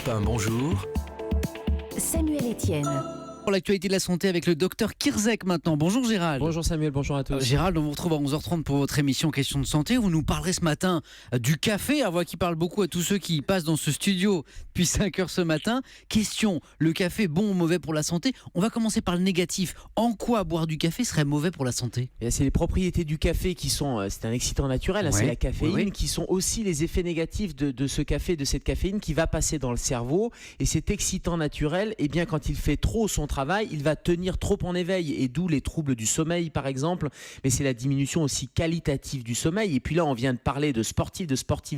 Europe 1, bonjour. Samuel Etienne. Pour l'actualité de la santé avec le docteur Kirzek maintenant. Bonjour Gérald. Bonjour Samuel, bonjour à tous. Gérald, on vous retrouve à 11h30 pour votre émission Question de santé. Vous nous parlerez ce matin du café, à voix qui parle beaucoup à tous ceux qui passent dans ce studio depuis 5h ce matin. Question, le café bon ou mauvais pour la santé? On va commencer par le négatif. En quoi boire du café serait mauvais pour la santé? C'est les propriétés du café qui sont, c'est un excitant naturel, c'est la caféine, oui. qui sont aussi les effets négatifs de ce café, de cette caféine qui va passer dans le cerveau. Et cet excitant naturel, eh bien, quand il fait trop son travail, il va tenir trop en éveil, et d'où les troubles du sommeil par exemple, mais c'est la diminution aussi qualitative du sommeil. Et puis là on vient de parler de sportifs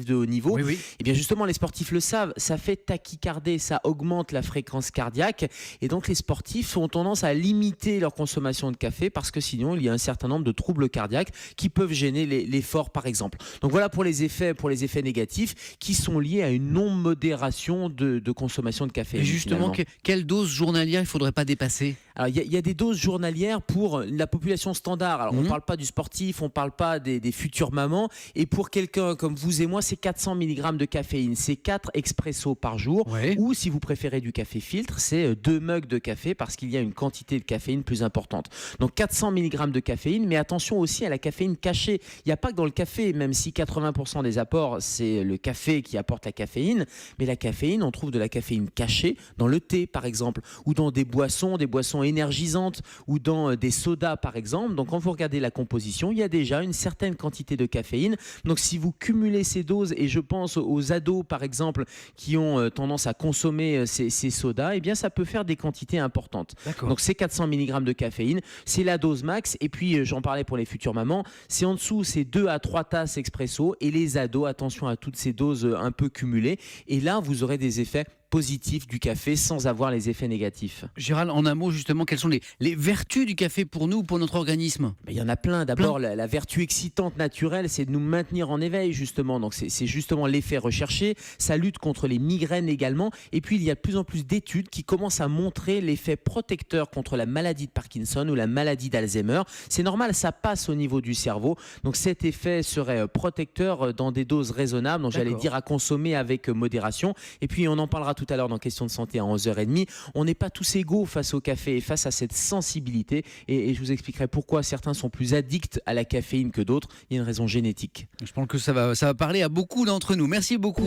de haut niveau. Oui. Et bien justement les sportifs le savent, ça fait tachycarder, ça augmente la fréquence cardiaque, et donc les sportifs ont tendance à limiter leur consommation de café parce que sinon il y a un certain nombre de troubles cardiaques qui peuvent gêner l'effort par exemple. Donc voilà pour les effets négatifs qui sont liés à une non-modération de consommation de café. Et justement, quelle dose journalière il ne faudrait pas dépasser? Alors il y a des doses journalières pour la population standard. Alors on ne parle pas du sportif, on ne parle pas des futures mamans. Et pour quelqu'un comme vous et moi, c'est 400 mg de caféine. C'est 4 expressos par jour. Ouais. Ou si vous préférez du café filtre, c'est 2 mugs de café parce qu'il y a une quantité de caféine plus importante. Donc 400 mg de caféine, mais attention aussi à la caféine cachée. Il n'y a pas que dans le café, même si 80% des apports, c'est le café qui apporte la caféine. Mais la caféine, on trouve de la caféine cachée dans le thé par exemple, ou dans des boissons énergisantes, ou dans des sodas par exemple. Donc quand vous regardez la composition, il y a déjà une certaine quantité de caféine. Donc si vous cumulez ces doses, et je pense aux ados par exemple qui ont tendance à consommer ces sodas, eh bien ça peut faire des quantités importantes. D'accord. Donc c'est 400 mg de caféine, c'est la dose max. Et puis j'en parlais pour les futures mamans, c'est en dessous, c'est 2 à 3 tasses expresso. Et les ados, attention à toutes ces doses un peu cumulées, et là vous aurez des effets positifs du café sans avoir les effets négatifs. Gérald, en un mot justement, quelles sont les vertus du café pour nous, pour notre organisme? Il y en a plein. D'abord, la vertu excitante naturelle, c'est de nous maintenir en éveil justement. Donc c'est justement l'effet recherché. Ça lutte contre les migraines également. Et puis il y a de plus en plus d'études qui commencent à montrer l'effet protecteur contre la maladie de Parkinson ou la maladie d'Alzheimer. C'est normal, ça passe au niveau du cerveau. Donc cet effet serait protecteur dans des doses raisonnables. Donc j'allais dire à consommer avec modération. Et puis on en parlera tout à l'heure dans Question de santé à 11h30. On n'est pas tous égaux face au café et face à cette sensibilité. Et je vous expliquerai pourquoi certains sont plus addicts à la caféine que d'autres. Il y a une raison génétique. Je pense que ça va parler à beaucoup d'entre nous. Merci beaucoup.